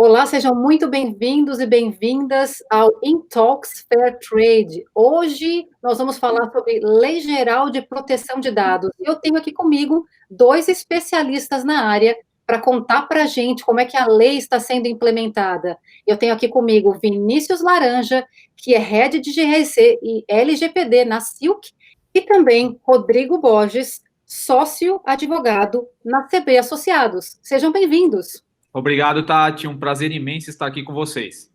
Olá, sejam muito bem-vindos e bem-vindas ao InTalks Fair Trade. Hoje nós vamos falar sobre Lei Geral de Proteção de Dados. Eu tenho aqui comigo dois especialistas na área para contar para a gente como é que a lei está sendo implementada. Eu tenho aqui comigo Vinícius Laranja, que é Head de GRC e LGPD na Silk, e também Rodrigo Borges, sócio advogado na CB Associados. Sejam bem-vindos. Obrigado, Tati. Um prazer imenso estar aqui com vocês.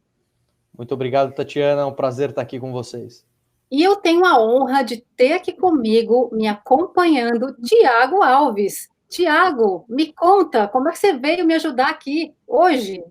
Muito obrigado, Tatiana. É um prazer estar aqui com vocês. E eu tenho a honra de ter aqui comigo, me acompanhando, Tiago Alves. Tiago, me conta, como é que você veio me ajudar aqui hoje?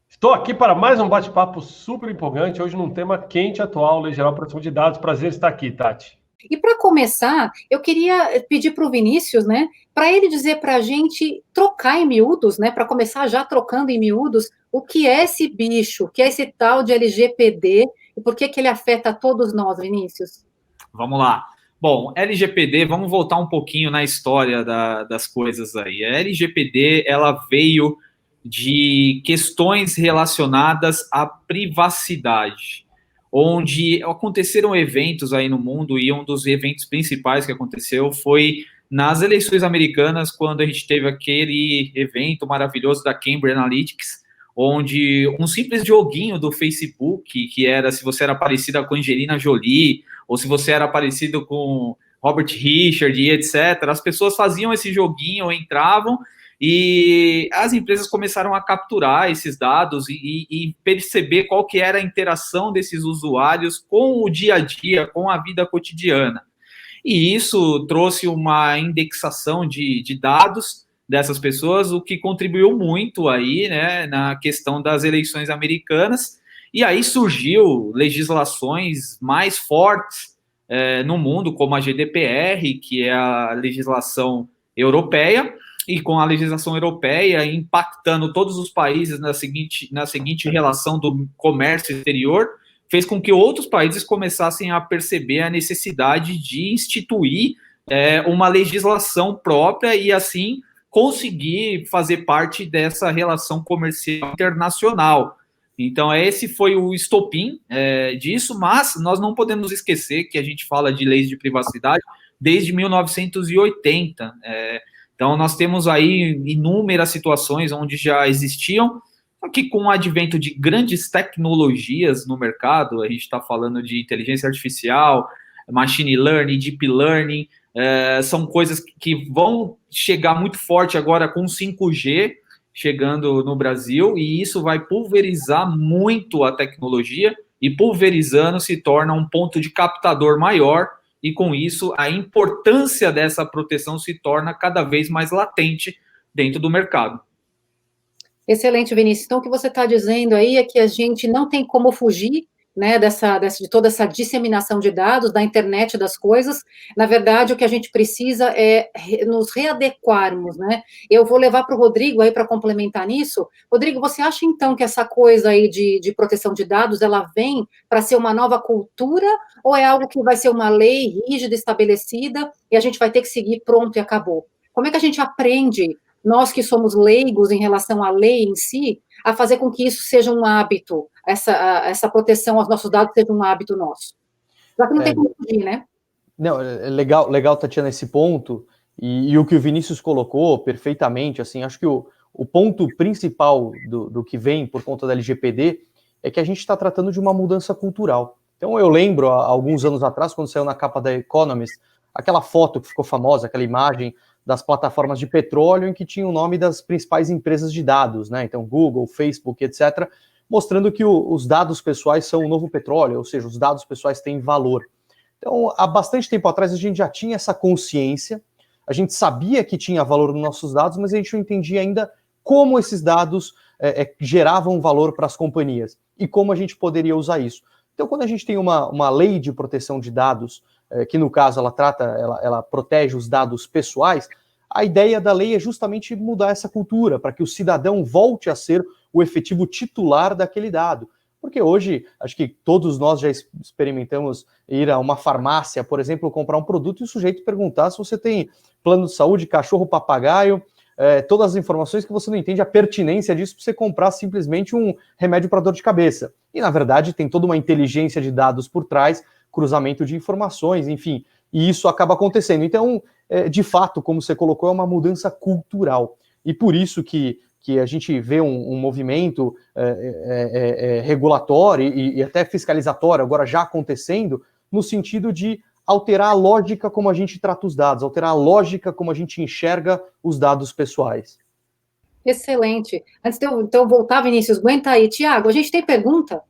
Estou aqui para mais um bate-papo super empolgante, hoje num tema quente e atual, Lei Geral de Proteção de Dados. Prazer estar aqui, Tati. E para começar, eu queria pedir para o Vinícius, né, para ele dizer para a gente trocar em miúdos, né, para começar já trocando em miúdos, o que é esse bicho, o que é esse tal de LGPD e por que ele afeta todos nós, Vinícius? Vamos lá. Bom, LGPD, vamos voltar um pouquinho na história das coisas aí. A LGPD, ela veio de questões relacionadas à privacidade, onde aconteceram eventos aí no mundo, e um dos eventos principais que aconteceu foi nas eleições americanas, quando a gente teve aquele evento maravilhoso da Cambridge Analytics, onde um simples joguinho do Facebook, que era se você era parecida com Angelina Jolie, ou se você era parecido com Robert Richard e etc., as pessoas faziam esse joguinho, entravam, e as empresas começaram a capturar esses dados e perceber qual que era a interação desses usuários com o dia a dia, com a vida cotidiana. E isso trouxe uma indexação de dados dessas pessoas, o que contribuiu muito aí, né, na questão das eleições americanas. E aí surgiu legislações mais fortes no mundo, como a GDPR, que é a legislação europeia, e com a legislação europeia impactando todos os países na seguinte relação do comércio exterior, fez com que outros países começassem a perceber a necessidade de instituir uma legislação própria e, assim, conseguir fazer parte dessa relação comercial internacional. Então, esse foi o estopim disso, mas nós não podemos esquecer que a gente fala de leis de privacidade desde 1980. Então, nós temos aí inúmeras situações onde já existiam, só que com o advento de grandes tecnologias no mercado, a gente está falando de inteligência artificial, machine learning, deep learning, são coisas que vão chegar muito forte agora com 5G chegando no Brasil, e isso vai pulverizar muito a tecnologia, e pulverizando se torna um ponto de captador maior, e com isso a importância dessa proteção se torna cada vez mais latente dentro do mercado. Excelente, Vinícius. Então, o que você está dizendo aí é que a gente não tem como fugir, né, de toda essa disseminação de dados, da internet das coisas. Na verdade, o que a gente precisa é nos readequarmos, né? Eu vou levar para o Rodrigo aí para complementar nisso. Rodrigo, você acha então que essa coisa aí de proteção de dados, ela vem para ser uma nova cultura, ou é algo que vai ser uma lei rígida, estabelecida, e a gente vai ter que seguir pronto e acabou? Como é que a gente aprende, nós que somos leigos em relação à lei em si, a fazer com que isso seja um hábito, essa proteção aos nossos dados seja um hábito nosso? Já que não tem como fugir, né? Não, é legal, Tatiana, esse ponto, e o que o Vinícius colocou perfeitamente, assim, acho que o ponto principal do que vem por conta da LGPD é que a gente está tratando de uma mudança cultural. Então, eu lembro, há alguns anos atrás, quando saiu na capa da Economist, aquela foto que ficou famosa, aquela imagem das plataformas de petróleo em que tinha o nome das principais empresas de dados, né? Então, Google, Facebook, etc., mostrando que os dados pessoais são o novo petróleo, ou seja, os dados pessoais têm valor. Então, há bastante tempo atrás, a gente já tinha essa consciência, a gente sabia que tinha valor nos nossos dados, mas a gente não entendia ainda como esses dados geravam valor para as companhias e como a gente poderia usar isso. Então, quando a gente tem uma lei de proteção de dados, que no caso ela protege os dados pessoais, a ideia da lei é justamente mudar essa cultura, para que o cidadão volte a ser o efetivo titular daquele dado. Porque hoje, acho que todos nós já experimentamos ir a uma farmácia, por exemplo, comprar um produto e o sujeito perguntar se você tem plano de saúde, cachorro, papagaio, todas as informações que você não entende a pertinência disso para você comprar simplesmente um remédio para dor de cabeça. E, na verdade, tem toda uma inteligência de dados por trás, cruzamento de informações, enfim, e isso acaba acontecendo. Então, de fato, como você colocou, é uma mudança cultural. E por isso que a gente vê um movimento regulatório e até fiscalizatório agora já acontecendo, no sentido de alterar a lógica como a gente trata os dados, alterar a lógica como a gente enxerga os dados pessoais. Excelente. Antes de eu voltar, Vinícius, aguenta aí. Tiago, a gente tem pergunta?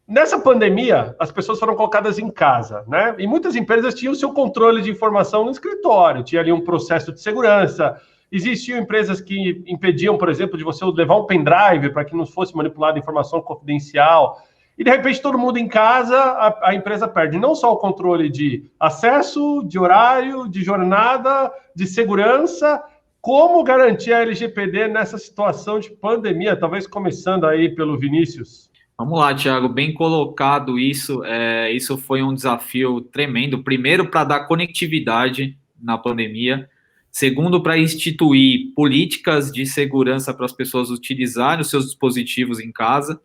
Nessa pandemia, as pessoas foram colocadas em casa, né? E muitas empresas tinham o seu controle de informação no escritório, tinha ali um processo de segurança. Existiam empresas que impediam, por exemplo, de você levar um pendrive para que não fosse manipulada informação confidencial. E, de repente, todo mundo em casa, a empresa perde não só o controle de acesso, de horário, de jornada, de segurança. Como garantir a LGPD nessa situação de pandemia? Talvez começando aí pelo Vinícius. Vamos lá, Thiago, bem colocado isso. Isso foi um desafio tremendo. Primeiro, para dar conectividade na pandemia. Segundo, para instituir políticas de segurança para as pessoas utilizarem os seus dispositivos em casa.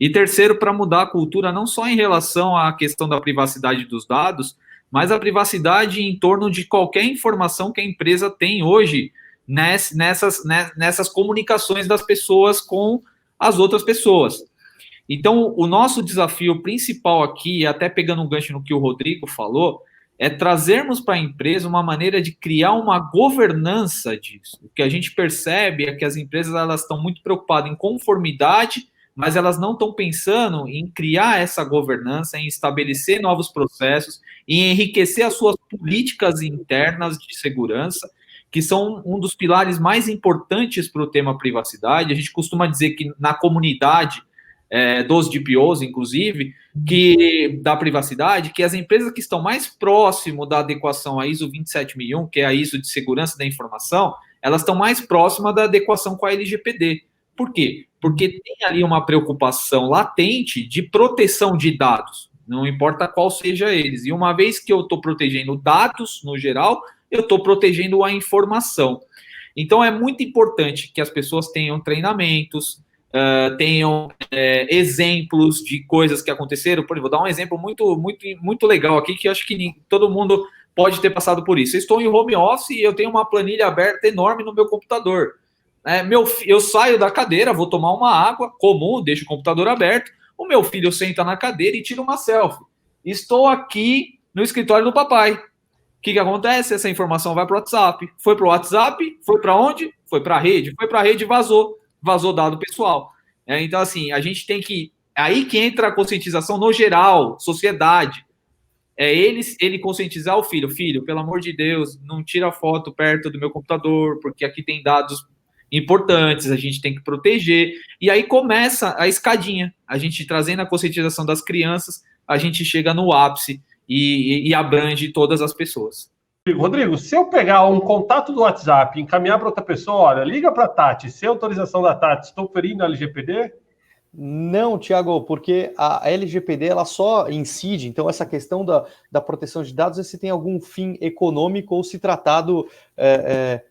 E terceiro, para mudar a cultura, não só em relação à questão da privacidade dos dados, mas a privacidade em torno de qualquer informação que a empresa tem hoje nessas comunicações das pessoas com as outras pessoas. Então, o nosso desafio principal aqui, até pegando um gancho no que o Rodrigo falou, é trazermos para a empresa uma maneira de criar uma governança disso. O que a gente percebe é que as empresas elas estão muito preocupadas em conformidade, mas elas não estão pensando em criar essa governança, em estabelecer novos processos, em enriquecer as suas políticas internas de segurança, que são um dos pilares mais importantes para o tema privacidade. A gente costuma dizer que na comunidade dos DPOs, inclusive, da privacidade, que as empresas que estão mais próximo da adequação à ISO 27001, que é a ISO de segurança da informação, elas estão mais próximas da adequação com a LGPD. Por quê? Porque tem ali uma preocupação latente de proteção de dados, não importa qual seja eles. E uma vez que eu estou protegendo dados, no geral, eu estou protegendo a informação. Então, é muito importante que as pessoas tenham treinamentos, tenham exemplos de coisas que aconteceram. Por exemplo, vou dar um exemplo muito, muito, muito legal aqui, que eu acho que todo mundo pode ter passado por isso. Eu estou em home office e eu tenho uma planilha aberta enorme no meu computador. Eu saio da cadeira, vou tomar uma água comum, deixo o computador aberto, o meu filho senta na cadeira e tira uma selfie. Estou aqui no escritório do papai. O que acontece? Essa informação vai para o WhatsApp. Foi para o WhatsApp, foi para onde? Foi para a rede. Foi para a rede e vazou dado pessoal. Então, assim, a gente tem que... Aí que entra a conscientização no geral, sociedade. Ele conscientizar o filho. Filho, pelo amor de Deus, não tira foto perto do meu computador, porque aqui tem dados importantes, a gente tem que proteger. E aí começa a escadinha. A gente trazendo a conscientização das crianças, a gente chega no ápice e abrange todas as pessoas. Rodrigo, se eu pegar um contato do WhatsApp e encaminhar para outra pessoa, olha, liga para a Tati, sem autorização da Tati, estou ferindo a LGPD? Não, Tiago, porque a LGPD ela só incide, então essa questão da proteção de dados, se tem algum fim econômico ou se tratado,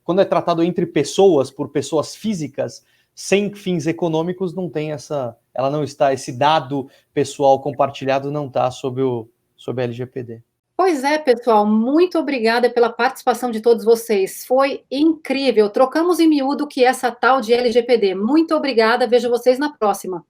quando é tratado entre pessoas, por pessoas físicas, sem fins econômicos, não tem ela não está, esse dado pessoal compartilhado não está sob a LGPD. Pois é, pessoal, muito obrigada pela participação de todos vocês. Foi incrível. Trocamos em miúdo o que é essa tal de LGPD. Muito obrigada, vejo vocês na próxima.